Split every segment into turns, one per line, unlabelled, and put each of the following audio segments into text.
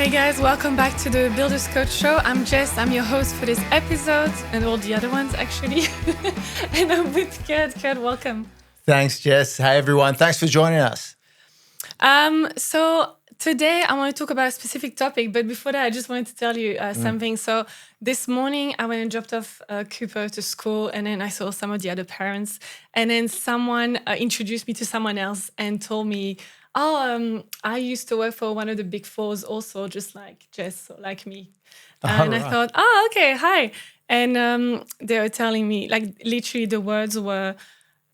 Hi guys, welcome back to the Builders Coach Show. I'm Jess, I'm your host for this episode and all the other ones actually. And I'm with Kurt. Kurt, welcome.
Thanks, Jess. Hey everyone, thanks for joining us.
So today I want to talk about a specific topic, but before that I just wanted to tell you something. So this morning I went and dropped off Cooper to school, and then I saw some of the other parents, and then someone introduced me to someone else and told me, I used to work for one of the big fours also, just like Jess, or like me. And I thought, okay, hi. And they were telling me, like, literally the words were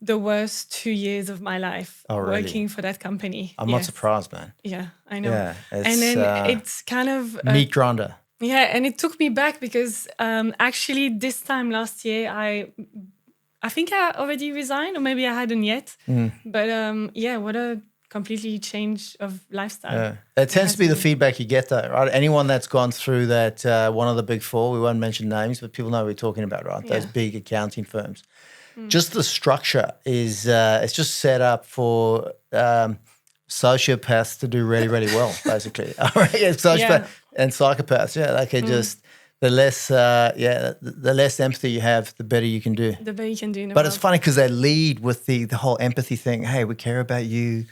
the worst 2 years of my life working for that company.
I'm not surprised, man.
Yeah, I know.
Yeah,
and then it's kind of...
meat grinder.
Yeah, and it took me back because actually this time last year, I think I already resigned, or maybe I hadn't yet. But what a completely change of lifestyle.
Yeah. It tends to be the feedback you get though, right? Anyone that's gone through that, one of the big four, we won't mention names, but people know what we're talking about, right? Those big accounting firms. Just the structure is, it's just set up for sociopaths to do really, really well, basically. Sociopaths and psychopaths, they can just, the less empathy you have, the better you can do.
The better you can do in the
But
world.
it's funny because they lead with the whole empathy thing. Hey, we care about you.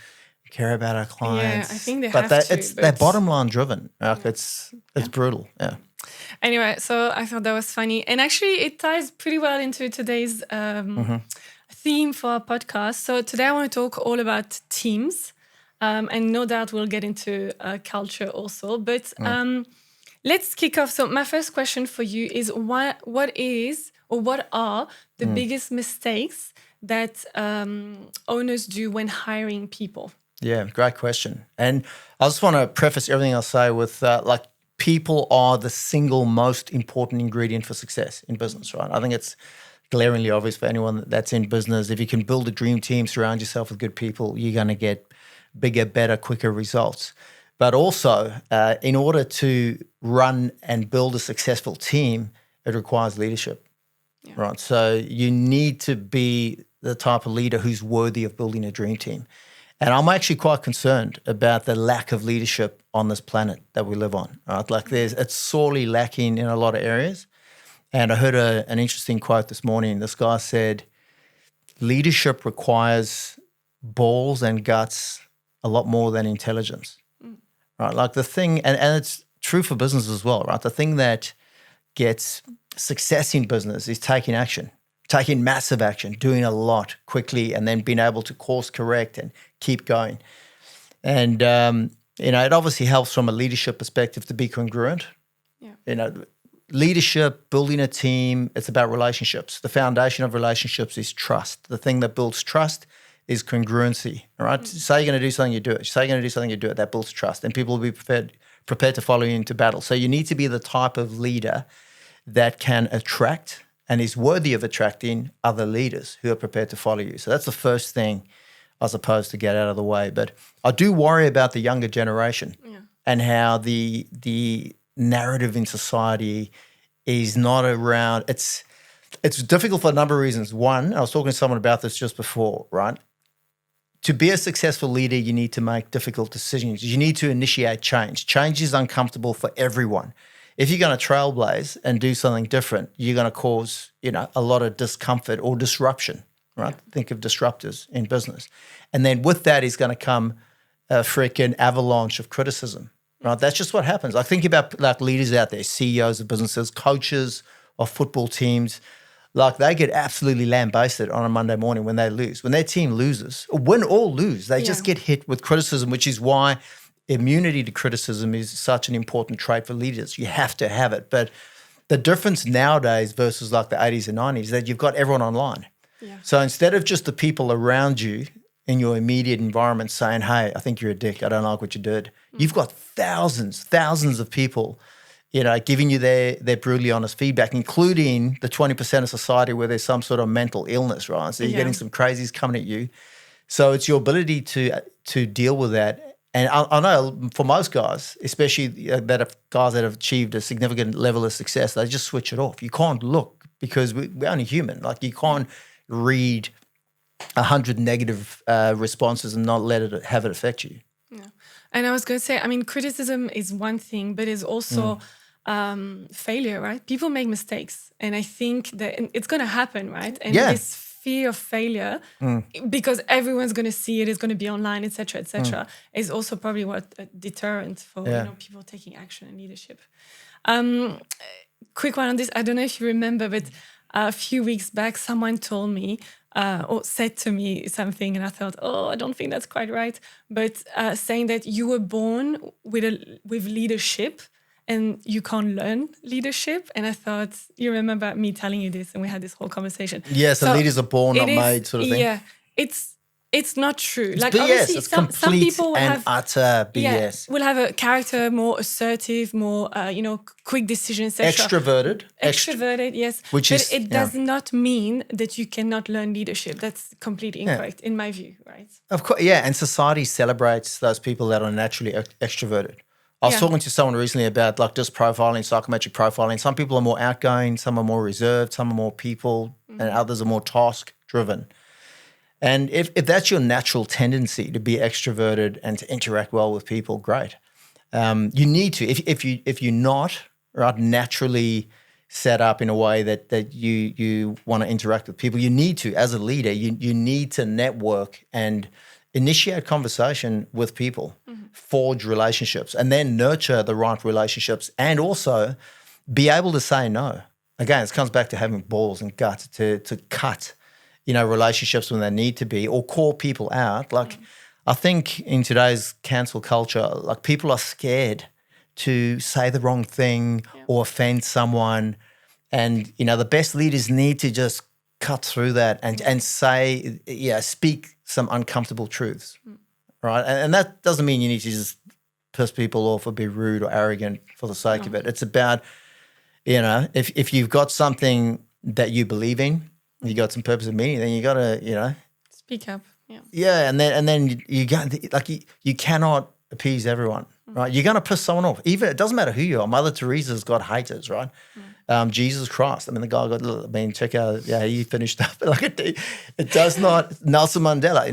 Care about our clients.
Yeah, I think they have to.
They're bottom line driven. Like it's brutal. Yeah.
Anyway, so I thought that was funny. And actually it ties pretty well into today's theme for our podcast. So today I want to talk all about teams. And no doubt we'll get into culture also. But let's kick off. So my first question for you is what are the biggest mistakes that owners do when hiring people?
Yeah, great question. And I just want to preface everything I'll say with people are the single most important ingredient for success in business, right? I think it's glaringly obvious for anyone that's in business. If you can build a dream team, surround yourself with good people, you're going to get bigger, better, quicker results. But also, in order to run and build a successful team, it requires leadership, right? So you need to be the type of leader who's worthy of building a dream team. And I'm actually quite concerned about the lack of leadership on this planet that we live on. Right? It's sorely lacking in a lot of areas. And I heard an interesting quote this morning. This guy said, leadership requires balls and guts a lot more than intelligence. Right? Like the thing, and it's true for business as well, right? The thing that gets success in business is taking action. Taking massive action, doing a lot quickly, and then being able to course correct and keep going. And, it obviously helps from a leadership perspective to be congruent. Yeah. Leadership, building a team, it's about relationships. The foundation of relationships is trust. The thing that builds trust is congruency, all right? Say you're going to do something, you do it. Say you're going to do something, you do it. That builds trust, and people will be prepared to follow you into battle. So you need to be the type of leader that can attract and is worthy of attracting other leaders who are prepared to follow you. So that's the first thing I suppose to get out of the way. But I do worry about the younger generation and how the narrative in society is not around. It's difficult for a number of reasons. One, I was talking to someone about this just before, right? To be a successful leader, you need to make difficult decisions. You need to initiate change. Change is uncomfortable for everyone. If you're going to trailblaze and do something different, you're going to cause, a lot of discomfort or disruption, right? Think of disruptors in business. And then with that is going to come a freaking avalanche of criticism, right? That's just what happens. I think about like leaders out there, CEOs of businesses, coaches of football teams, like they get absolutely lambasted on a Monday morning when they lose. When their team loses, or win or lose, they just get hit with criticism, which is why immunity to criticism is such an important trait for leaders. You have to have it. But the difference nowadays versus like the 80s and 90s is that you've got everyone online. Yeah. So instead of just the people around you in your immediate environment saying, hey, I think you're a dick, I don't like what you did, you've got thousands of people, giving you their brutally honest feedback, including the 20% of society where there's some sort of mental illness, right? So you're getting some crazies coming at you. So it's your ability to deal with that. And I know for most guys, especially guys that have achieved a significant level of success, they just switch it off. You can't look because we're only human. Like you can't read 100 negative responses and not let it have it affect you.
Yeah. And I was going to say, I mean, criticism is one thing, but it's also failure, right? People make mistakes. And I think that it's going to happen, right? And this fear of failure, because everyone's going to see it, it's going to be online, etc., is also probably what a deterrent for people taking action and leadership. Quick one on this. I don't know if you remember, but a few weeks back, someone told me or said to me something, and I thought, I don't think that's quite right. But saying that you were born with leadership and you can't learn leadership. And I thought, you remember me telling you this, and we had this whole conversation.
Yeah, so leaders are born, not made, sort of thing.
Yeah, it's not true.
It's
like
BS.
obviously,
It's
some
complete
people will
and
have
utter BS.
Will have a character more assertive, more quick decisions, etc. Extroverted, yes. But it does not mean that you cannot learn leadership. That's completely incorrect in my view, right?
Of course, and society celebrates those people that are naturally extroverted. I was talking to someone recently about like just profiling, psychometric profiling. Some people are more outgoing, some are more reserved, some are more people, and others are more task driven. And if that's your natural tendency to be extroverted and to interact well with people, great. You need to. If you're not naturally set up in a way that you want to interact with people, you need to, as a leader, you need to network and initiate conversation with people, forge relationships, and then nurture the right relationships, and also be able to say no. Again, it comes back to having balls and guts to cut relationships when they need to be, or call people out. Like, I think in today's cancel culture, like people are scared to say the wrong thing or offend someone. And, the best leaders need to just cut through that and say, speak some uncomfortable truths, right? And that doesn't mean you need to just piss people off or be rude or arrogant for the sake of it. It's about, if you've got something that you believe in, you got some purpose and meaning, then you got to,
speak up. Yeah.
Yeah, and then you got you cannot appease everyone, right? You're going to piss someone off. Even it doesn't matter who you are. Mother Teresa's got haters, right? Jesus Christ. I mean, the guy check out. Yeah, he finished up. It does not. Nelson Mandela.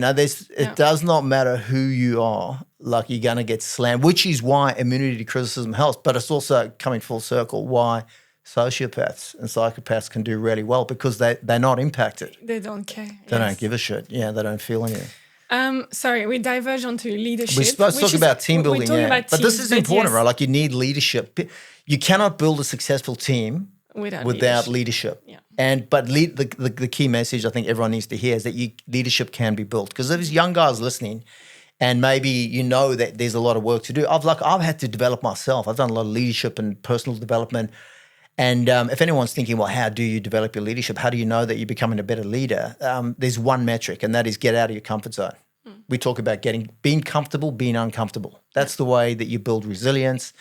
It does not matter who you are. Like, you're going to get slammed, which is why immunity to criticism helps. But it's also coming full circle why sociopaths and psychopaths can do really well, because they're not impacted.
They don't care.
They don't give a shit. Yeah, they don't feel anything.
Sorry, we diverge onto leadership.
We're supposed to talk about team building,
about
but
teams,
this is important, right? Like, you need leadership. You cannot build a successful team without leadership.
Yeah.
But the key message I think everyone needs to hear is that leadership can be built. Because there's young guys listening, and maybe that there's a lot of work to do. I've had to develop myself. I've done a lot of leadership and personal development. And if anyone's thinking, well, how do you develop your leadership? How do you know that you're becoming a better leader? There's one metric, and that is get out of your comfort zone. We talk about being comfortable, being uncomfortable. That's the way that you build resilience.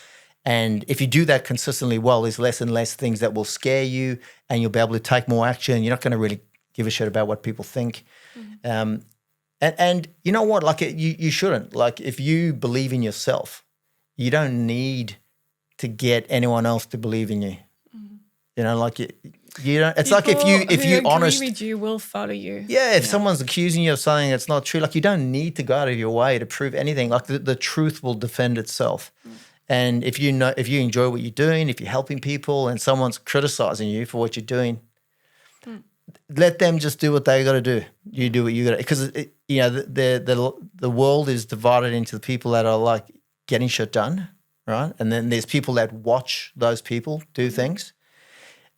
And if you do that consistently well, there's less and less things that will scare you, and you'll be able to take more action. You're not going to really give a shit about what people think. And you know what? Like, you shouldn't. Like, if you believe in yourself, you don't need to get anyone else to believe in you. You don't. It's like if you honest,
with you will follow you.
Yeah, if someone's accusing you of something that's not true, like, you don't need to go out of your way to prove anything. Like, the truth will defend itself. And if you enjoy what you're doing, if you're helping people, and someone's criticizing you for what you're doing, let them just do what they got to do. You do what you got to, because the world is divided into the people that are like getting shit done, right? And then there's people that watch those people do things.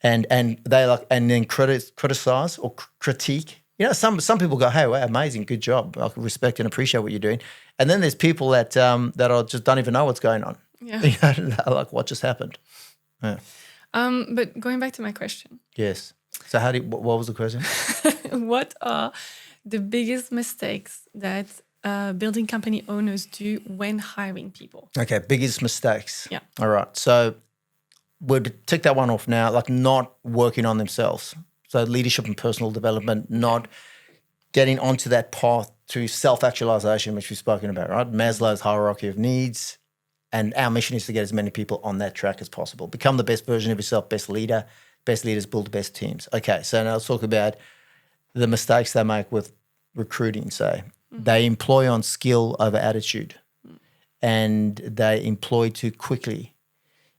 And they then criticize or critique. Some people go, "Hey, wow, amazing, good job. I respect and appreciate what you're doing." And then there's people that are just don't even know what's going on.
Yeah.
Like, what just happened? Yeah.
But going back to my question.
Yes. So what was the question?
What are the biggest mistakes that building company owners do when hiring people?
Okay, biggest mistakes.
Yeah.
All right. So we'll tick that one off now, like not working on themselves. So leadership and personal development, not getting onto that path to self-actualization, which we've spoken about, right? Maslow's hierarchy of needs. And our mission is to get as many people on that track as possible. Become the best version of yourself, best leader. Best leaders build the best teams. Okay, so now let's talk about the mistakes they make with recruiting, say. They employ on skill over attitude. and they employ too quickly.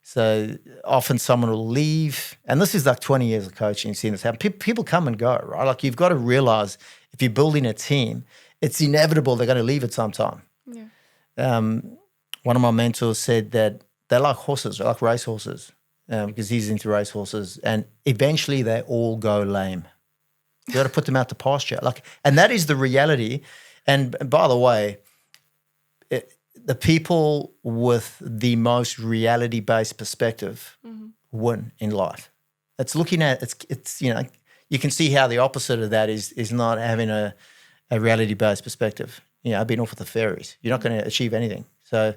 So often someone will leave, and this is like 20 years of coaching, you've seen this happen. People come and go, right? Like you've got to realize if you're building a team, it's inevitable they're going to leave at some time.
Yeah.
One of my mentors said that they're like horses, they're like race horses, because he's into race horses, and eventually they all go lame. You got to put them out to pasture, and that is the reality. And by the way, the people with the most reality-based perspective win in life. It's looking at it's you can see how the opposite of that is not having a reality-based perspective. I've been off with the fairies. You're not going to achieve anything. So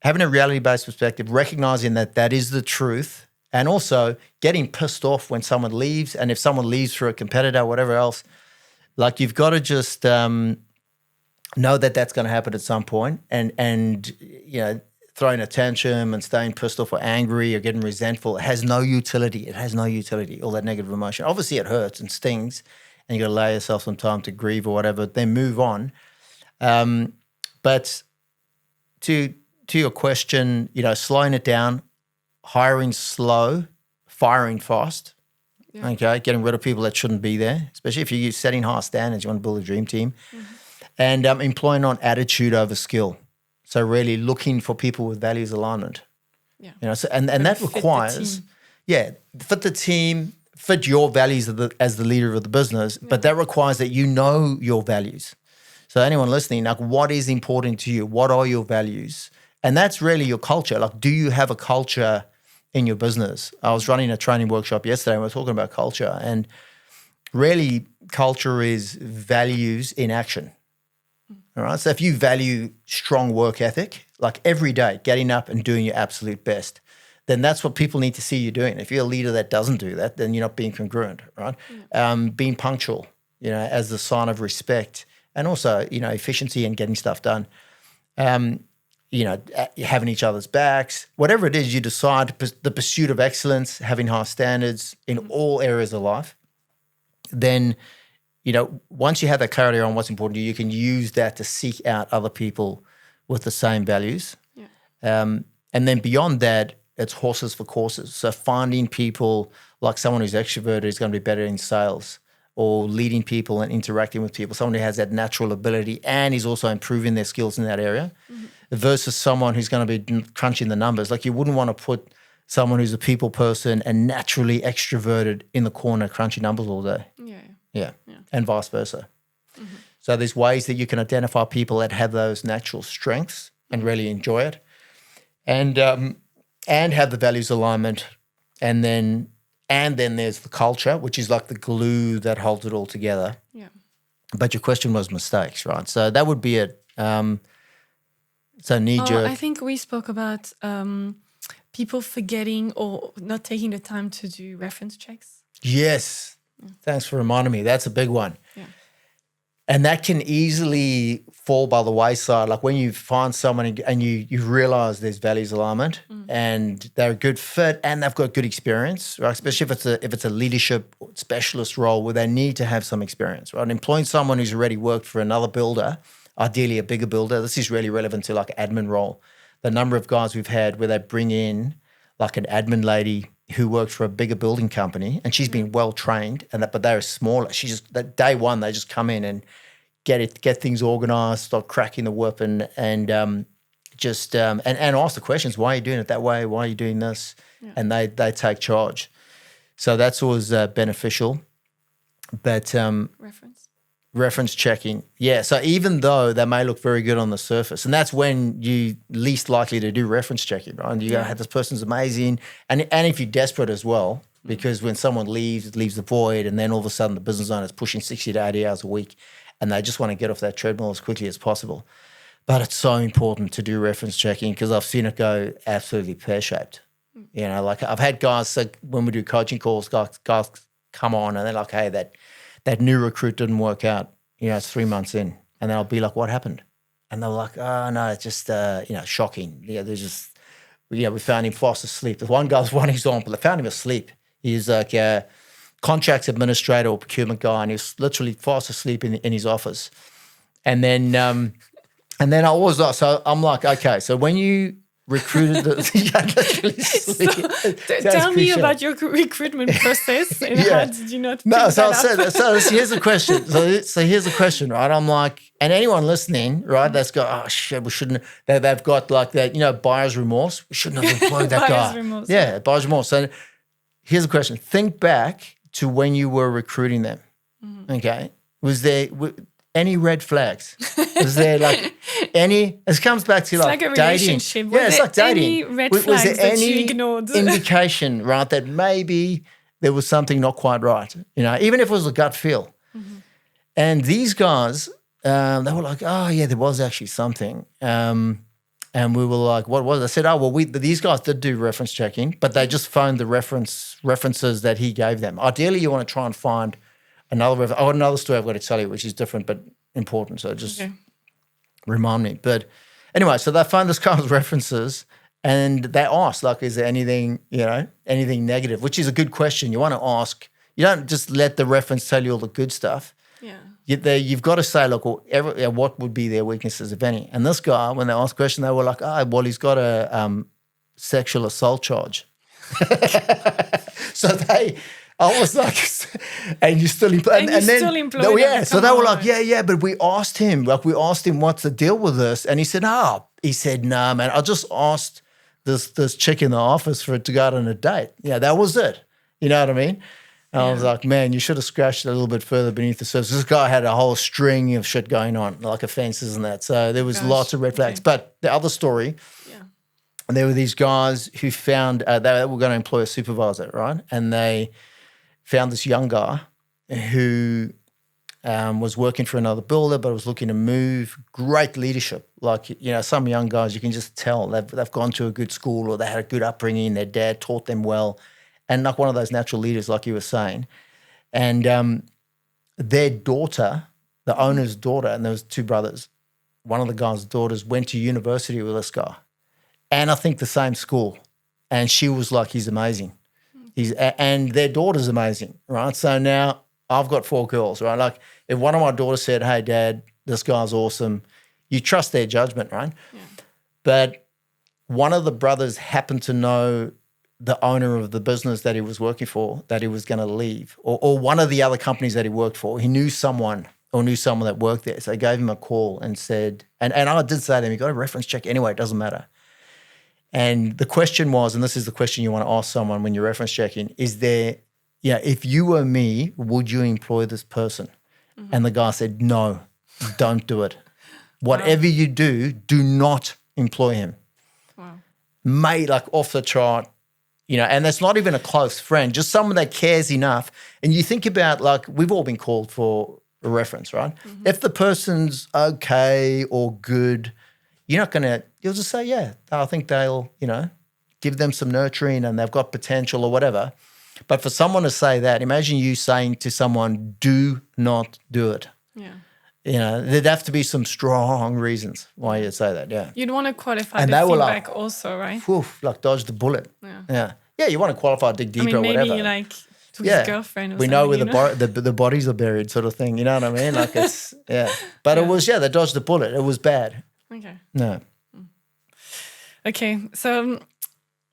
having a reality-based perspective, recognizing that is the truth, and also getting pissed off when someone leaves, and if someone leaves for a competitor, whatever else, you've got to just know that that's going to happen at some point, and throwing a tantrum and staying pissed off or angry or getting resentful, it has no utility. It has no utility, all that negative emotion. Obviously it hurts and stings, and you got to allow yourself some time to grieve or whatever, then move on. But to your question, slowing it down, hiring slow, firing fast, okay, getting rid of people that shouldn't be there, especially if you're setting high standards, you want to build a dream team, and employing on attitude over skill. So really looking for people with values alignment. Yeah. And that requires, fit the team, fit your values as the leader of the business, but that requires that you know your values. So anyone listening, what is important to you? What are your values? And that's really your culture. Do you have a culture in your business? I was running a training workshop yesterday and we were talking about culture, and really culture is values in action. All right. So if you value strong work ethic, every day, getting up and doing your absolute best, then that's what people need to see you doing. If you're a leader that doesn't do that, then you're not being congruent, right? Being punctual, as the sign of respect, and also, efficiency and getting stuff done. Having each other's backs, whatever it is you decide, the pursuit of excellence, having high standards in all areas of life, then once you have that clarity on what's important to you, you can use that to seek out other people with the same values. And then beyond that, it's horses for courses. So finding people like someone who's extroverted is going to be better in sales, or leading people and interacting with people, someone who has that natural ability and is also improving their skills in that area, versus someone who's going to be crunching the numbers. You wouldn't want to put someone who's a people person and naturally extroverted in the corner crunching numbers all day. Yeah. And vice versa. So there's ways that you can identify people that have those natural strengths and really enjoy it, and have the values alignment, and then there's the culture, which is like the glue that holds it all together. But your question was mistakes, right? So that would be it. So knee-jerk.
I think we spoke about people forgetting or not taking the time to do reference checks.
Yes. Thanks for reminding me. That's a big one. And that can easily fall by the wayside. When you find someone and you realize there's values alignment and they're a good fit and they've got good experience, right? Especially if it's a leadership specialist role where they need to have some experience, right? And employing someone who's already worked for another builder, ideally a bigger builder. This is really relevant to admin role. The number of guys we've had where they bring in an admin lady who worked for a bigger building company, and she's been well trained, but they're smaller. She just that day one they just come in and get things organized, start cracking the whip, and ask the questions. Why are you doing it that way? Why are you doing this? And they take charge. So that's always beneficial. But reference checking, so even though they may look very good on the surface, and that's when you least likely to do reference checking, right? And you go, hey, this person's amazing, and if you're desperate as well, because when someone leaves, it leaves the void, and then all of a sudden the business owner is pushing 60 to 80 hours a week, and they just want to get off that treadmill as quickly as possible. But it's so important to do reference checking, because I've seen it go absolutely pear-shaped. I've had guys, when we do coaching calls, guys come on and they're like, hey, that new recruit didn't work out. It's 3 months in. And then I'll be like, what happened? And they're like, oh, no, it's just, shocking. There's just, we found him fast asleep. There's one example. They found him asleep. He's like a contracts administrator or procurement guy, and he was literally fast asleep in his office. And then And then I was so I'm like, okay, so when you recruited
Tell me about your recruitment process and how did you not pick
so
that up?
so here's the question. So here's the question, right? I'm like, and anyone listening, right, that's got, oh shit, we shouldn't, they've got like that, buyer's remorse. We shouldn't have employed that guy.
Buyer's remorse.
Yeah, buyer's remorse. So here's the question. Think back to when you were recruiting them. Okay. Was there any red flags? Was there like any? It comes back to like
a
dating.
relationship.
Yeah, it's like dating.
Any red flags
was there
that
any
you ignored?
indication, right, that maybe there was something not quite right? Even if it was a gut feel. And these guys, they were like, oh yeah, there was actually something. And we were like, what was it? I said, oh well, these guys did do reference checking, but they just phoned the references that he gave them. Ideally, you want to try and find another story I've got to tell you, which is different but important. So just remind me. But anyway, so they found this guy's references and they asked, like, is there anything negative? Which is a good question. You want to ask. You don't just let the reference tell you all the good stuff.
Yeah.
You've got to say, look, what would be their weaknesses, if any? And this guy, when they asked the question, they were like, oh, well, he's got a sexual assault charge. So I was like, and you still employ, and then,
employed
yeah. So they were like, yeah, but we asked him what's the deal with this, and he said, nah, man, I just asked this chick in the office for it to go out on a date. Yeah, that was it. You know what I mean? And I was like, man, you should have scratched it a little bit further beneath the surface. This guy had a whole string of shit going on, like offenses and that. So there was lots of red flags. Okay. But the other story, there were these guys who found they were going to employ a supervisor, right? And they found this young guy who was working for another builder but was looking to move. Great leadership. Like, some young guys, you can just tell they've gone to a good school or they had a good upbringing. Their dad taught them well. And like one of those natural leaders, like you were saying. And their daughter, the owner's daughter, and there was two brothers, one of the guy's daughters went to university with this guy. And I think the same school. And she was like, he's amazing. And their daughter's amazing, right? So now I've got 4 girls, right? Like if one of my daughters said, hey, Dad, this guy's awesome, you trust their judgment, right? Yeah. But one of the brothers happened to know the owner of the business that he was working for, that he was going to leave, or one of the other companies that he worked for. He knew someone that worked there. So I gave him a call and said, and I did say to him, you got a reference check anyway, it doesn't matter. And the question was, and this is the question you want to ask someone when you're reference checking, is there, if you were me, would you employ this person? Mm-hmm. And the guy said, no, don't do it. Whatever you do not employ him. Wow. Mate, like off the chart, and that's not even a close friend, just someone that cares enough. And you think about, like, we've all been called for a reference, right? Mm-hmm. If the person's okay or good, you'll just say, yeah, I think they'll, give them some nurturing and they've got potential or whatever. But for someone to say that, imagine you saying to someone, do not do it. Yeah. There'd have to be some strong reasons why you'd say that, yeah.
You'd want to qualify the feedback also, right?
Like dodge the bullet. Yeah. Yeah, you want to qualify, dig deeper or whatever.
Maybe like to his girlfriend or
we know where the bodies are buried sort of thing, you know what I mean? Like it's, But it was, they dodged the bullet. It was bad.
Okay.
No.
Okay, so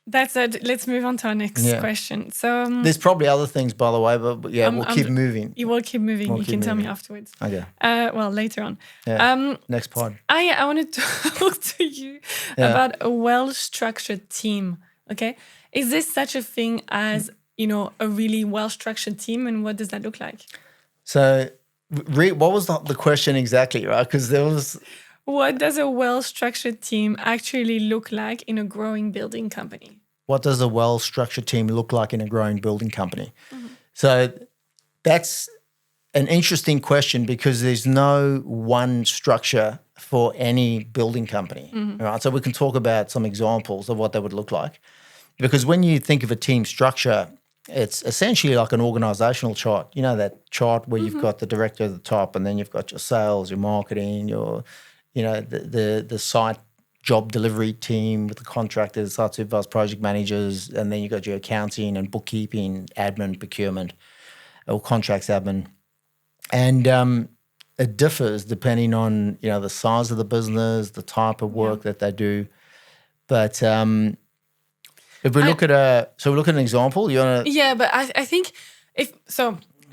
that's it. Let's move on to our next question. So
there's probably other things, by the way, but we'll keep moving.
You will keep moving. You can tell me afterwards.
Okay.
Well, later on.
Yeah. Next pod.
I wanted to talk to you about a well-structured team. Okay, is there such a thing as a really well-structured team, and what does that look like?
So, what was the question exactly, right? Because there was.
What does a well-structured team actually look like in a growing building company?
What does a well-structured team look like in a growing building company? Mm-hmm. So that's an interesting question because there's no one structure for any building company, right? So we can talk about some examples of what that would look like. Because when you think of a team structure, it's essentially like an organizational chart. You know that chart where you've got the director at the top and then you've got your sales, your marketing, your the site job delivery team with the contractors, site supervisors, project managers, and then you got your accounting and bookkeeping, admin, procurement, or contracts admin. And it differs depending on, the size of the business, the type of work that they do. But if we look at an example, you want to...
Yeah, but I think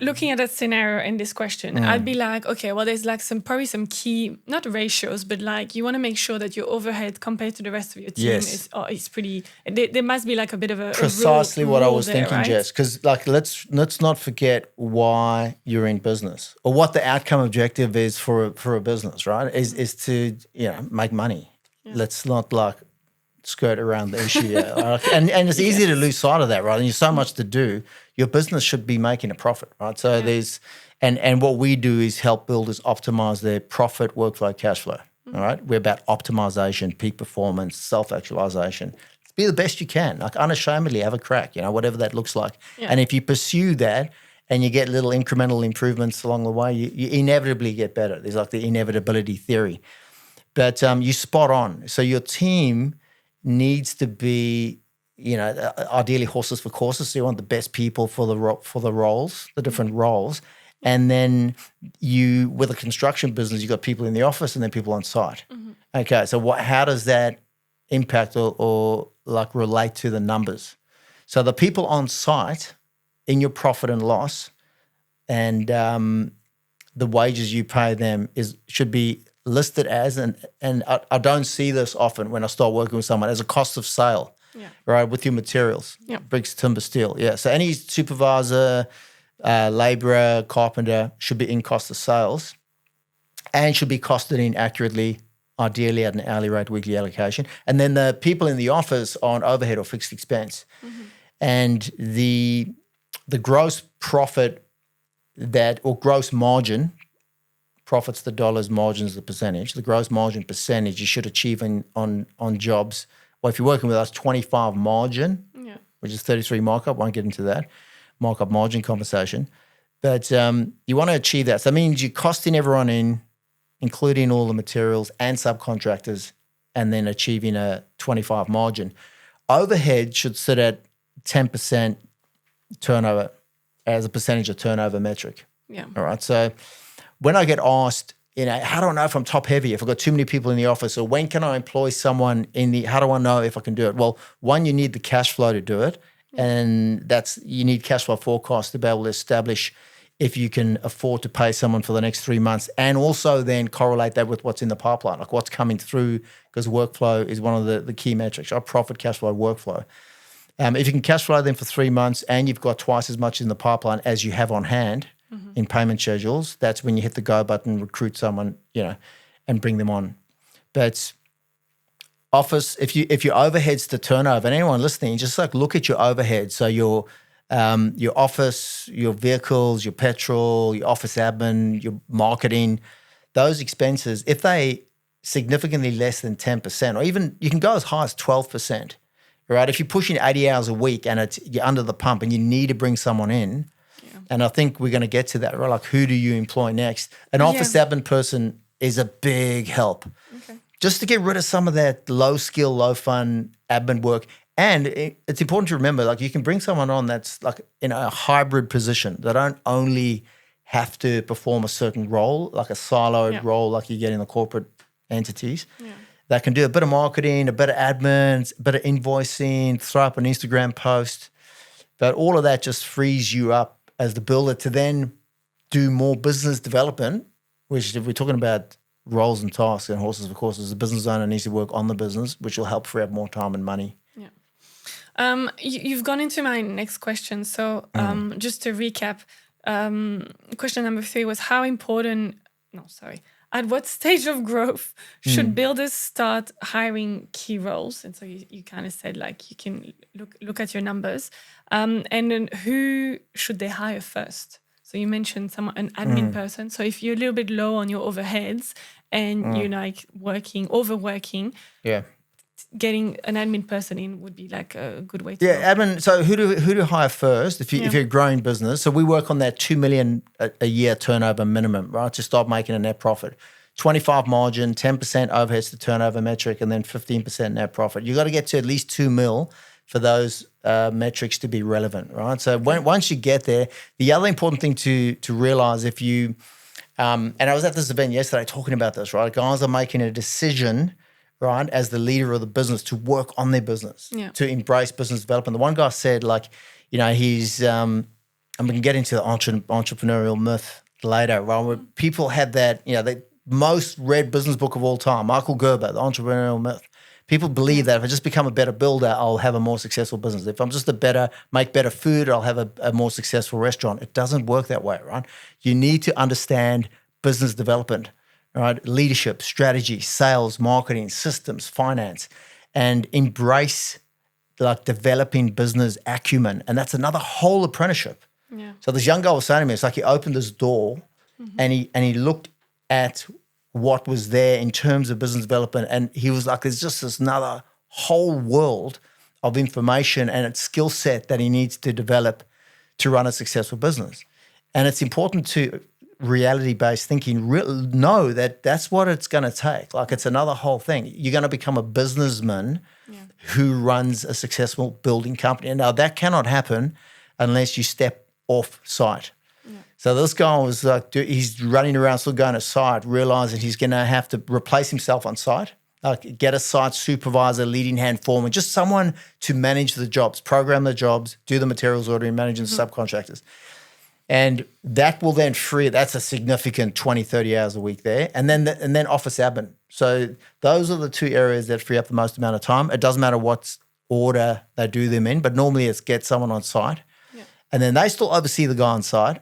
looking at that scenario in this question, I'd be like, okay, well, there's like probably some key, not ratios, but like you want to make sure that your overhead compared to the rest of your team is pretty. There must be like a bit of a
precisely
rule
what I was
there,
thinking,
right?
Jess. Because let's not forget why you're in business or what the outcome objective is for a business, right? Is to make money. Yeah. Let's not like skirt around the issue. And it's easy to lose sight of that, right? And there's so much to do. Your business should be making a profit, right? So there's and what we do is help builders optimize their profit, workflow, cash flow. All right. We're about optimization, peak performance, self-actualization. Be the best you can. Like unashamedly have a crack, whatever that looks like. Yeah. And if you pursue that and you get little incremental improvements along the way, you inevitably get better. There's like the inevitability theory. But you spot on. So your team needs to be, ideally horses for courses. So you want the best people for the roles, the different roles. And then with a construction business, you've got people in the office and then people on site. Mm-hmm. Okay, so how does that impact or like relate to the numbers? So the people on site in your profit and loss and the wages you pay them should be listed as, and I don't see this often when I start working with someone, as a cost of sale, right, with your materials, bricks, timber, steel. Yeah, so any supervisor, labourer, carpenter should be in cost of sales and should be costed in accurately, ideally at an hourly rate, weekly allocation. And then the people in the office are on overhead or fixed expense. Mm-hmm. And the gross profit or gross margin, profits the dollars, margins the percentage, the gross margin percentage you should achieve on jobs. Well, if you're working with us, 25 margin, which is 33 markup, won't get into that markup margin conversation. But you want to achieve that. So that means you're costing everyone in, including all the materials and subcontractors, and then achieving a 25 margin. Overhead should sit at 10% turnover as a percentage of turnover metric. Yeah. All right. So when I get asked, how do I know if I'm top heavy, if I've got too many people in the office, or when can I employ someone how do I know if I can do it? Well, one, you need the cash flow to do it. And you need cash flow forecast to be able to establish if you can afford to pay someone for the next 3 months, and also then correlate that with what's in the pipeline, like what's coming through, because workflow is one of the key metrics, our profit, cash flow, workflow. If you can cash flow them for 3 months and you've got twice as much in the pipeline as you have on hand in payment schedules, that's when you hit the go button, recruit someone, and bring them on. But office, if your overheads to turnover, and anyone listening, just like look at your overhead. So your office, your vehicles, your petrol, your office admin, your marketing, those expenses, if they significantly less than 10%, or even you can go as high as 12%, right? If you're pushing 80 hours a week and you're under the pump and you need to bring someone in, and I think we're going to get to that, right? Like, who do you employ next? An office admin person is a big help. Okay. Just to get rid of some of that low skill, low fun admin work. And it's important to remember, like, you can bring someone on that's like in a hybrid position. They don't only have to perform a certain role, like a siloed role like you get in the corporate entities. Yeah. They can do a bit of marketing, a bit of admin, a bit of invoicing, throw up an Instagram post. But all of that just frees you up as the builder to then do more business development, which, if we're talking about roles and tasks and horses for courses, the business owner needs to work on the business, which will help free up more time and money.
Yeah. You've gone into my next question. So just to recap, question number 3 was at what stage of growth should builders start hiring key roles? And so you kind of said, like, you can look at your numbers. And then who should they hire first? So you mentioned an admin person. So if you're a little bit low on your overheads and you're like overworking, getting an admin person in would be like a good way to go.
Admin. So who to hire first if you're a growing business? So we work on that $2 million a year turnover minimum, right, to start making a net profit. 25 margin, 10% overheads to turnover metric, and then 15% net profit. You got to get to at least $2 million for those metrics to be relevant, right? So once you get there, the other important thing to realize, if you And I was at this event yesterday talking about this, right? Guys are making a decision, right, as the leader of the business to work on their business, to embrace business development. The one guy said, like, he's, I'm going to get into the entrepreneurial myth later, right? Where people had that, the most read business book of all time, Michael Gerber, The Entrepreneurial Myth. People believe that if I just become a better builder, I'll have a more successful business. If I'm just make better food, I'll have a more successful restaurant. It doesn't work that way, right? You need to understand business development, right? Leadership, strategy, sales, marketing, systems, finance, and embrace like developing business acumen. And that's another whole apprenticeship.
Yeah.
So this young guy was saying to me, it's like he opened this door and he looked at what was there in terms of business development. And he was like, there's just this another whole world of information and its skill set that he needs to develop to run a successful business. And it's important to reality-based thinking, know that that's what it's going to take. Like it's another whole thing. You're going to become a businessman who runs a successful building company. And now that cannot happen unless you step off site. So this guy was like, he's running around still going to site, realizing he's going to have to replace himself on site, like get a site supervisor, leading hand foreman, just someone to manage the jobs, program the jobs, do the materials ordering, managing subcontractors. And that will then that's a significant 20, 30 hours a week there. And then office admin. So those are the two areas that free up the most amount of time. It doesn't matter what order they do them in, but normally it's get someone on site. Yeah. And then they still oversee the guy on site.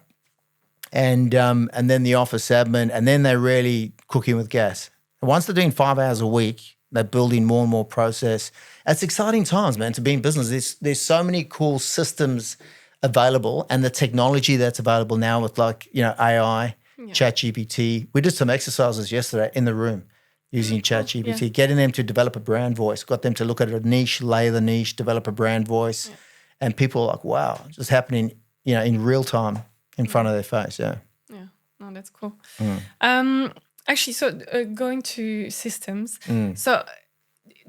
And then the office admin, and then they're really cooking with gas. And once they're doing 5 hours a week, they're building more and more process. It's exciting times, man, to be in business. There's so many cool systems available, and the technology that's available now with AI, ChatGPT. We did some exercises yesterday in the room using ChatGPT, getting them to develop a brand voice, got them to look at a niche, lay the niche, develop a brand voice. Yeah. And people are like, wow, it's just happening, in real time in front of their face. Yeah.
Yeah. No, that's cool. Actually, so going to systems. So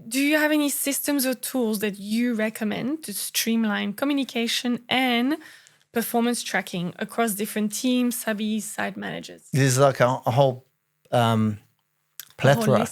do you have any systems or tools that you recommend to streamline communication and performance tracking across different teams, subbies, site managers?
There's like a whole plethora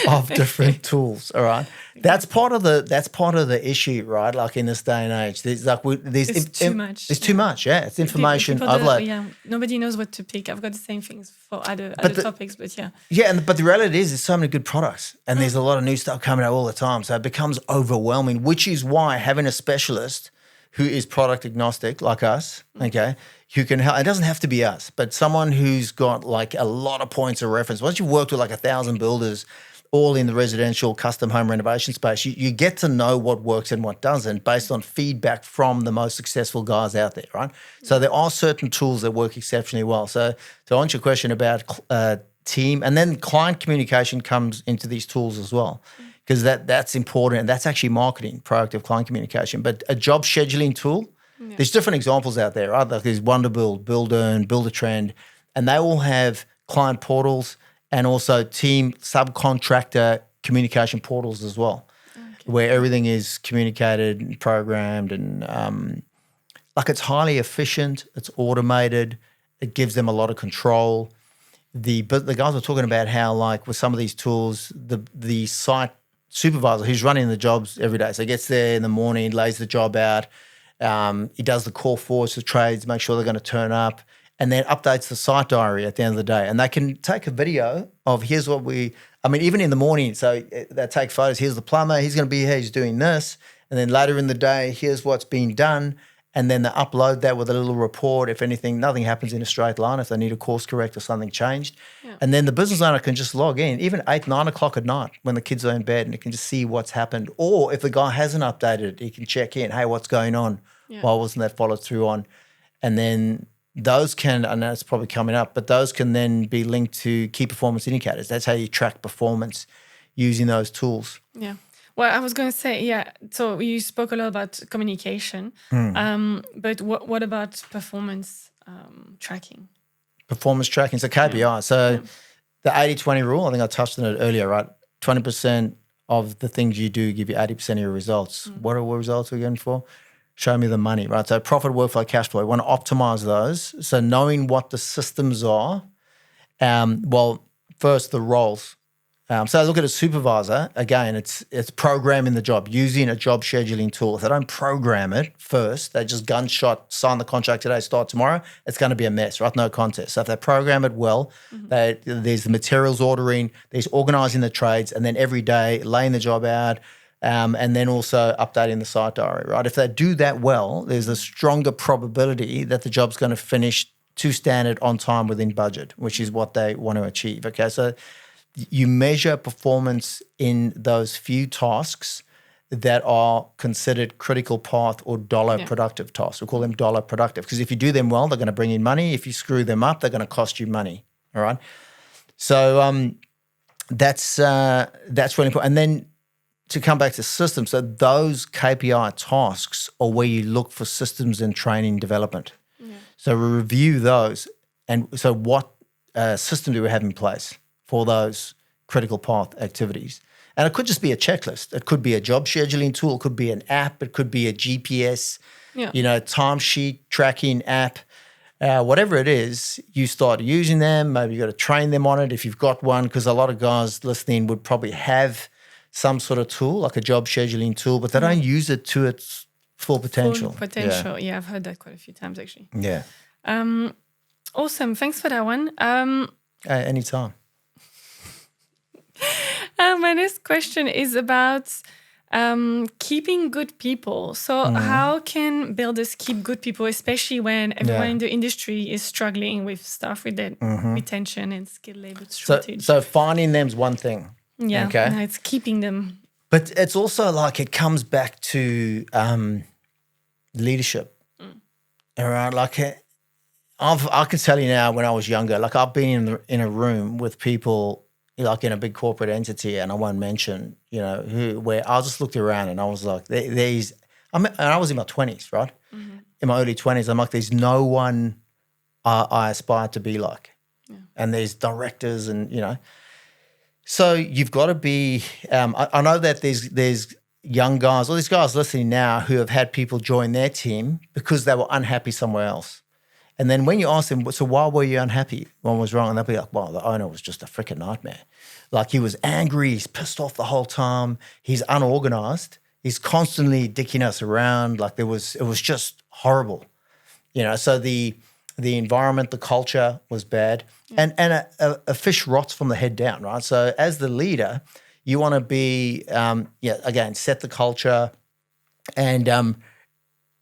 of different tools. All right, that's part of the issue, right? Like in this day and age, there's
too much.
There's too much. Yeah, it's information overload.
Nobody knows what to pick. I've got the same things for other topics, but yeah.
Yeah, but the reality is, there's so many good products, and there's a lot of new stuff coming out all the time. So it becomes overwhelming, which is why having a specialist who is product agnostic like us, okay, who can help. It doesn't have to be us, but someone who's got like a lot of points of reference. Once you've worked with like 1,000 builders, all in the residential custom home renovation space, you get to know what works and what doesn't based on feedback from the most successful guys out there, right? So there are certain tools that work exceptionally well. So to answer your question about team, and then client communication comes into these tools as well. Because that's important, and that's actually marketing, proactive client communication. But a job scheduling tool, there's different examples out there, right? Like there's Wonderbuild, Buildearn, Buildertrend, and they all have client portals and also team subcontractor communication portals as well, where everything is communicated and programmed, and it's highly efficient, it's automated, it gives them a lot of control. The guys were talking about how like with some of these tools, the site supervisor who's running the jobs every day. So he gets there in the morning, lays the job out. He does the call forwards to trades, make sure they're going to turn up, and then updates the site diary at the end of the day. And they can take a video of even in the morning. So they take photos. Here's the plumber. He's going to be here. He's doing this. And then later in the day, here's what's being done. And then they upload that with a little report. If nothing happens in a straight line, if they need a course correct or something changed. Yeah. And then the business owner can just log in, even 8, 9 o'clock at night when the kids are in bed, and it can just see what's happened. Or if the guy hasn't updated it, he can check in, hey, what's going on? Yeah. Why wasn't that followed through on? And then those can, I know it's probably coming up, but those can then be linked to key performance indicators. That's how you track performance using those tools.
Yeah. Well, I was going to say, so you spoke a lot about communication, but what about performance tracking?
Performance tracking, so KPI. Yeah. So the 80-20 rule, I think I touched on it earlier, right? 20% of the things you do give you 80% of your results. What results are we going for? show me the money, right? So profit, workflow, cash flow. We want to optimize those. So knowing what the systems are, well, first the roles. So I look at a supervisor, again, it's programming the job, using a job scheduling tool. If they don't program it first, they just gunshot, sign the contract today, start tomorrow, it's going to be a mess, right? No contest. So if they program it well, there's the materials ordering, there's organizing the trades, and then every day laying the job out, and then also updating the site diary, right? If they do that well, there's a stronger probability that the job's going to finish to standard on time within budget, which is what they want to achieve, okay? So you measure performance in those few tasks that are considered critical path or dollar productive tasks. We call them dollar productive because if you do them well, they're going to bring in money. If you screw them up, they're going to cost you money, all right? So that's really important. And then to come back to systems, so those KPI tasks are where you look for systems and training development. Yeah. So we review those. And so what system do we have in place for those critical path activities? And it could just be a checklist. It could be a job scheduling tool. It could be an app. It could be a GPS, timesheet tracking app. Whatever it is, you start using them. Maybe you got to train them on it if you've got one, because a lot of guys listening would probably have some sort of tool, like a job scheduling tool, but they don't use it to its full potential.
Full potential. Yeah, I've heard that quite a few times actually.
Yeah.
Awesome. Thanks for that one.
Anytime.
My next question is about keeping good people. So how can builders keep good people, especially when everyone in the industry is struggling with stuff with their retention and skilled labor shortage?
So finding them's one thing.
Yeah,
okay.
No, it's keeping them.
But it's also like it comes back to leadership. All right, like I can tell you now, when I was younger, like I've been in a room with people, like in a big corporate entity, and I won't mention, where I just looked around and I was like, and I was in my 20s, right? Mm-hmm. In my early 20s, I'm like, there's no one I aspire to be like. Yeah. And there's directors and, So you've got to be, I know that there's young guys, all these guys listening now who have had people join their team because they were unhappy somewhere else. And then when you ask them, so why were you unhappy? What was wrong? And they'll be like, well, the owner was just a freaking nightmare. Like he was angry, he's pissed off the whole time, he's unorganized, he's constantly dicking us around. Like it was just horrible. So the environment, the culture was bad. Yeah. And a fish rots from the head down, right? So as the leader, you want to be, again, set the culture and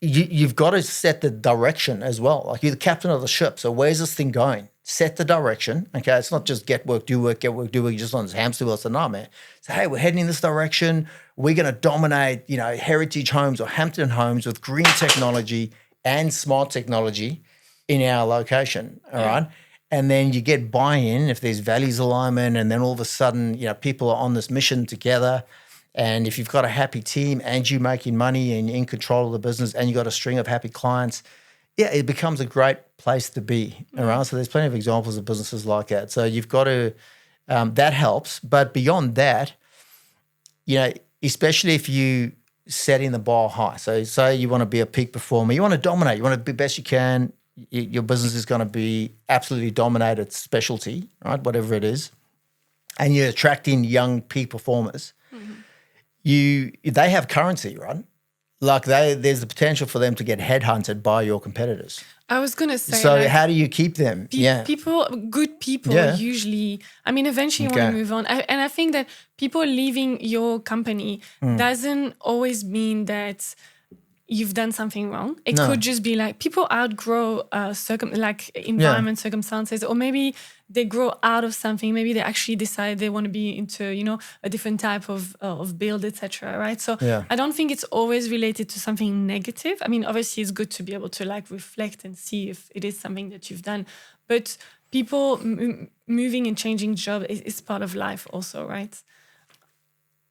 you've got to set the direction as well. Like you're the captain of the ship. So where's this thing going? Set the direction. Okay, it's not just get work, do work, get work, do work. You're just on this hamster wheel. It's a nightmare. So hey, we're heading in this direction. We're going to dominate, heritage homes or Hampton homes with green technology and smart technology in our location. All right. And then you get buy-in if there's values alignment, and then all of a sudden, people are on this mission together. And if you've got a happy team and you're making money and you're in control of the business and you've got a string of happy clients, it becomes a great place to be. All right. So there's plenty of examples of businesses like that. So you've got to, that helps. But beyond that, especially if you setting the bar high. So say you want to be a peak performer, you want to dominate, you want to be best you can. Your business is going to be absolutely dominated specialty, right? Whatever it is. And you're attracting young peak performers. Mm-hmm. They have currency, right? Like there's the potential for them to get headhunted by your competitors.
I was going to say.
So how do you keep them?
Good people usually, eventually you want to move on. And I think that people leaving your company doesn't always mean that you've done something wrong. It could just be like people outgrow environment, circumstances, or maybe they grow out of something. Maybe they actually decide they want to be into, a different type of build, etc. Right? So I don't think it's always related to something negative. Obviously it's good to be able to reflect and see if it is something that you've done. But people moving and changing job is part of life also, right?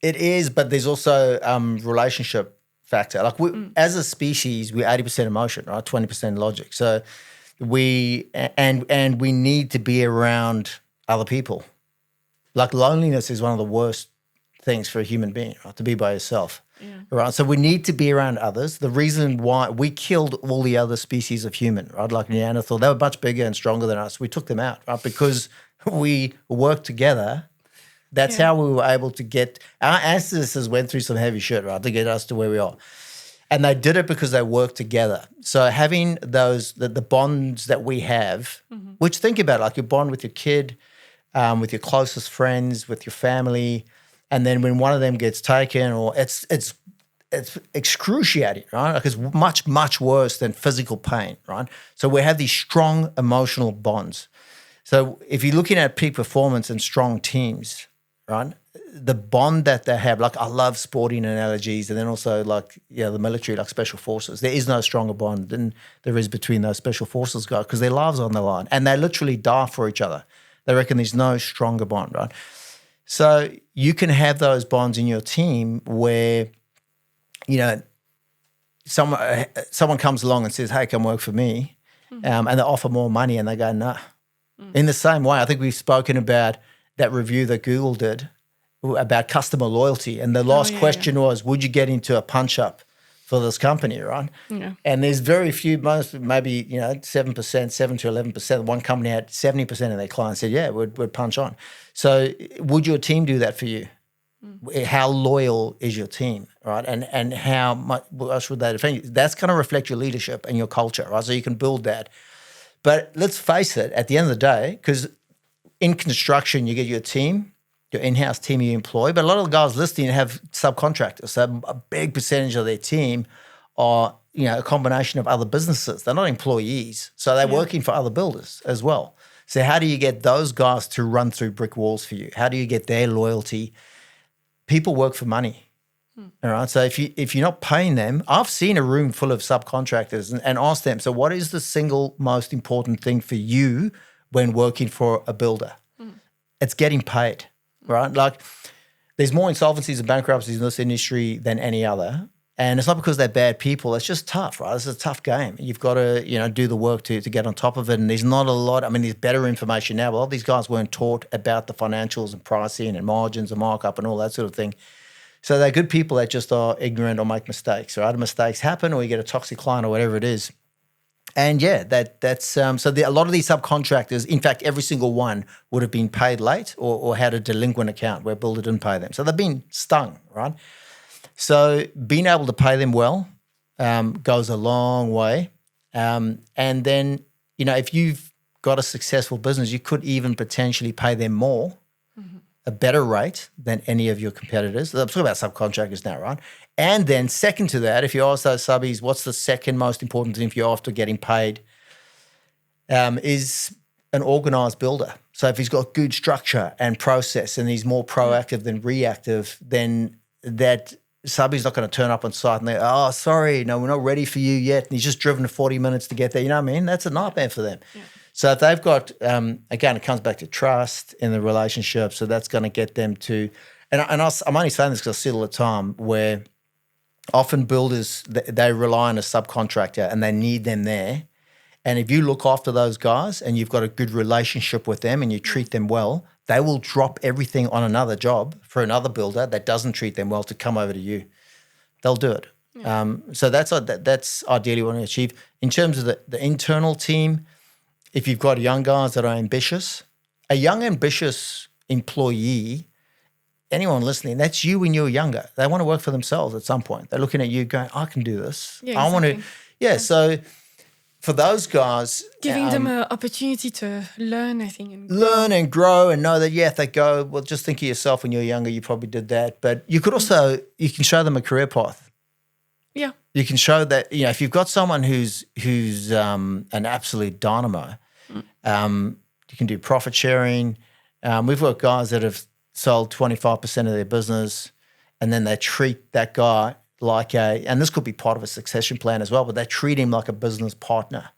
It is, but there's also relationship factor. Like as a species, we're 80% emotion, right? 20% logic. So we need to be around other people. Like loneliness is one of the worst things for a human being, right? To be by yourself.
Yeah.
Right. So we need to be around others. The reason why we killed all the other species of human, right? Like Neanderthal, they were much bigger and stronger than us. We took them out, right? Because we worked together. That's how we were able to get our ancestors went through some heavy shit, right, to get us to where we are. And they did it because they worked together. So having those the bonds that we have, which think about it, like you bond with your kid, with your closest friends, with your family, and then when one of them gets taken, or it's excruciating, right? Like it's much worse than physical pain, right? So we have these strong emotional bonds. So if you're looking at peak performance and strong teams, right, the bond that they have, like I love sporting analogies, and then also like the military, like special forces. There is no stronger bond than there is between those special forces guys because their lives are on the line and they literally die for each other. They reckon there's no stronger bond, right? So you can have those bonds in your team where, someone comes along and says, "Hey, come work for me," and they offer more money, and they go, "Nah." In the same way, I think we've spoken about that review that Google did about customer loyalty, and the last question was, "Would you get into a punch up for this company?" Right?
Yeah.
And there's very few, maybe 7%, 7 to 11%. One company had 70% of their clients said, "Yeah, we'd punch on." So, would your team do that for you? How loyal is your team, right? And how much else would they defend you? That's going to reflect your leadership and your culture, right? So you can build that. But let's face it, at the end of the day, because in construction, you get your team, your in-house team you employ, but a lot of the guys listening have subcontractors. So a big percentage of their team are, a combination of other businesses. They're not employees. So they're working for other builders as well. So how do you get those guys to run through brick walls for you? How do you get their loyalty? People work for money. All right. So if you're not paying them, I've seen a room full of subcontractors and asked them, so what is the single most important thing for you when working for a builder? It's getting paid, right? Like there's more insolvencies and bankruptcies in this industry than any other. And it's not because they're bad people. It's just tough, right? It's a tough game. You've got to, do the work to get on top of it. And there's not a lot. I mean, there's better information now. But a lot of these guys weren't taught about the financials and pricing and margins and markup and all that sort of thing. So they're good people that just are ignorant or make mistakes, right? Mistakes happen, or you get a toxic client or whatever it is. And that's a lot of these subcontractors, in fact, every single one would have been paid late or had a delinquent account where builder didn't pay them. So they've been stung, right? So being able to pay them well goes a long way. And then, if you've got a successful business, you could even potentially pay them more, a better rate than any of your competitors. I'm talking about subcontractors now, right? And then second to that, if you ask those subbies, what's the second most important thing for you after getting paid, is an organised builder. So if he's got good structure and process and he's more proactive than reactive, then that subbie's not going to turn up on site and they're, "Oh, sorry, no, we're not ready for you yet." And he's just driven 40 minutes to get there. You know what I mean? That's a nightmare for them. Yeah. So if they've got, again, it comes back to trust in the relationship. So that's going to get them to, and I'm only saying this because I see it all the time where often builders, they rely on a subcontractor and they need them there. And if you look after those guys and you've got a good relationship with them and you treat them well, they will drop everything on another job for another builder that doesn't treat them well to come over to you. They'll do it. Yeah. So that's ideally what I want to achieve. In terms of the internal team, if you've got young guys that are ambitious, a young, ambitious employee, anyone listening, that's you when you were younger. They want to work for themselves at some point. They're looking at you going, "I can do this.
Yeah,
I want to." Yeah, so for those guys,
giving them an opportunity to learn, I think, and
learn and grow and know that, if they go, well, just think of yourself when you were younger, you probably did that. But you could also, you can show them a career path.
Yeah.
You can show that, if you've got someone who's an absolute dynamo, you can do profit sharing. We've got guys that have sold 25% of their business and then they treat that guy like and this could be part of a succession plan as well, but they treat him like a business partner.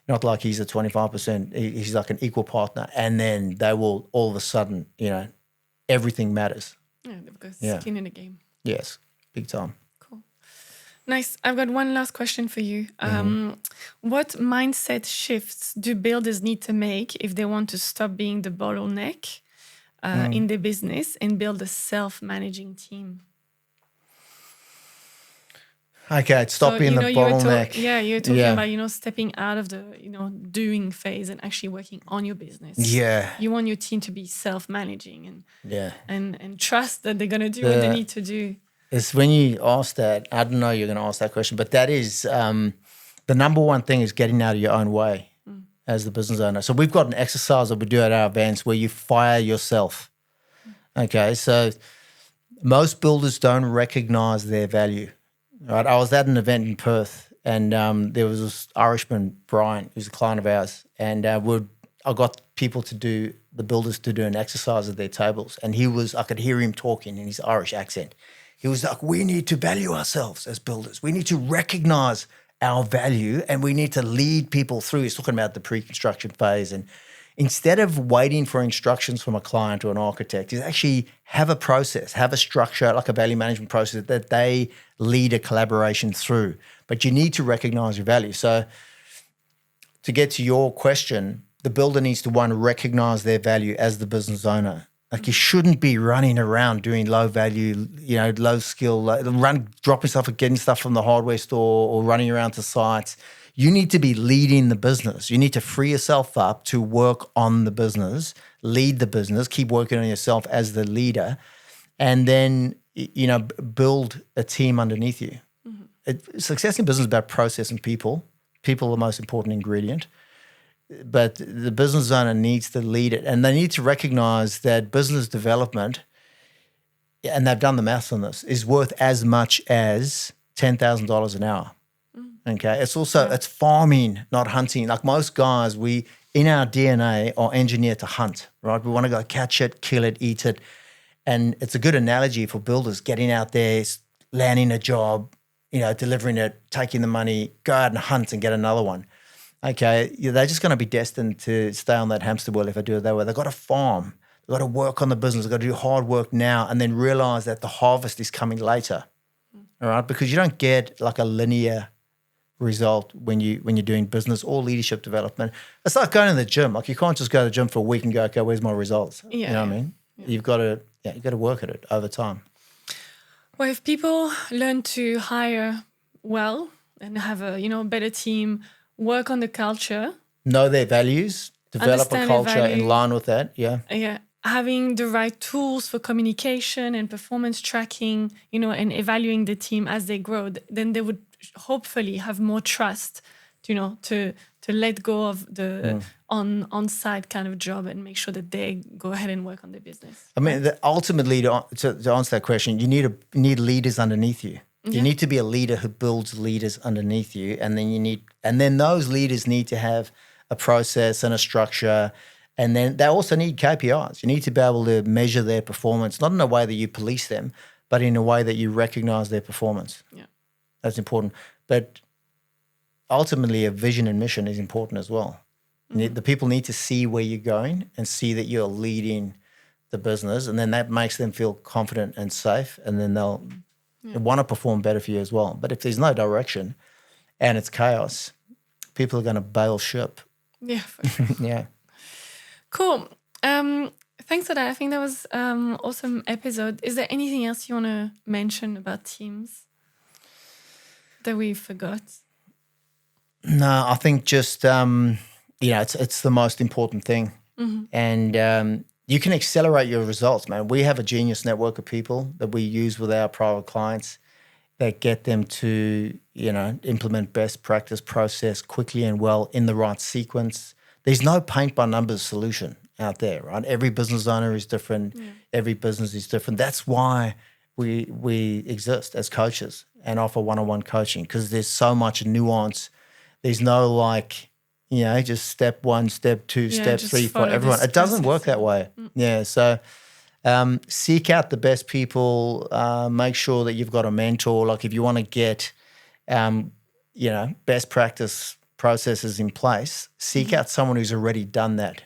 Not like he's a 25%, he's like an equal partner. And then they will all of a sudden, everything matters.
Yeah, they've got skin in the game.
Yes, big time.
Cool. Nice. I've got one last question for you. What mindset shifts do builders need to make if they want to stop being the bottleneck in their business and build a self-managing team?
Okay, stop being the bottleneck.
You're talking about, stepping out of the, doing phase and actually working on your business.
Yeah.
You want your team to be self-managing and trust that they're going to do what they need to do.
It's when you ask that, I don't know you're going to ask that question, but that is the number one thing is getting out of your own way as the business owner. So we've got an exercise that we do at our events where you fire yourself. Okay, so most builders don't recognize their value. Right, I was at an event in Perth, and there was this Irishman, Brian, who's a client of ours, and I got the builders to do an exercise at their tables, and I could hear him talking in his Irish accent. He was like, we need to value ourselves as builders. We need to recognize our value, and we need to lead people through. He's talking about the pre-construction phase, and instead of waiting for instructions from a client or an architect, is actually have a process, have a structure, like a value management process that they lead a collaboration through. But you need to recognize your value. So to get to your question, the builder needs to, one, recognize their value as the business owner. Like you shouldn't be running around doing low value, low skill, dropping stuff or getting stuff from the hardware store or running around to sites. You need to be leading the business. You need to free yourself up to work on the business, lead the business, keep working on yourself as the leader, and then, build a team underneath you. Mm-hmm. Success in business is about process and people. People are the most important ingredient. But the business owner needs to lead it. And they need to recognize that business development, and they've done the maths on this, is worth as much as $10,000 an hour. Okay, it's farming, not hunting. Like most guys, we in our DNA are engineered to hunt, right? We want to go catch it, kill it, eat it. And it's a good analogy for builders getting out there, landing a job, delivering it, taking the money, go out and hunt and get another one. Okay, they're just going to be destined to stay on that hamster wheel if I do it that way. They've got to farm. They've got to work on the business. They've got to do hard work now and then realize that the harvest is coming later, all right? Because you don't get like a linear result when you're doing business or leadership development. It's like going to the gym. Like you can't just go to the gym for a week and go, okay, where's my results?
Yeah,
you know what I mean? Yeah. You've got to work at it over time.
Well, if people learn to hire well and have a better team, work on the culture,
know their values, develop a culture in line with that. Yeah.
Having the right tools for communication and performance tracking, and evaluating the team as they grow, then they would hopefully have more trust, to let go of the on-site kind of job and make sure that they go ahead and work on their business.
I mean, ultimately, to answer that question, you need leaders underneath you. You need to be a leader who builds leaders underneath you, and then those leaders need to have a process and a structure, and then they also need KPIs. You need to be able to measure their performance, not in a way that you police them, but in a way that you recognize their performance.
Yeah.
That's important. But ultimately, a vision and mission is important as well. Mm-hmm. The people need to see where you're going and see that you're leading the business, and then that makes them feel confident and safe, and then they'll want to perform better for you as well. But if there's no direction and it's chaos, people are going to bail ship.
Yeah, for sure.
Yeah.
Cool. Thanks for that. I think that was awesome episode. Is there anything else you want to mention about teams that we forgot?
No, I think just, it's the most important thing. Mm-hmm. And you can accelerate your results, man. We have a genius network of people that we use with our private clients that get them to, implement best practice process quickly and well in the right sequence. There's no paint by numbers solution out there, right? Every business owner is different. Yeah. Every business is different. That's why we exist as coaches and offer one-on-one coaching, because there's so much nuance. There's no just step 1, step 2, step 3 for everyone. It doesn't work that way. Mm. Yeah. So seek out the best people. Make sure that you've got a mentor. Like if you want to get, best practice processes in place, seek out someone who's already done that.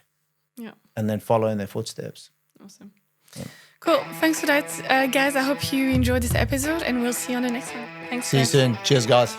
Yeah. And then follow in their footsteps.
Awesome. Yeah. Cool. Thanks for that, guys. I hope you enjoyed this episode, and we'll see you on the next one. Thanks.
See you soon. Cheers, guys.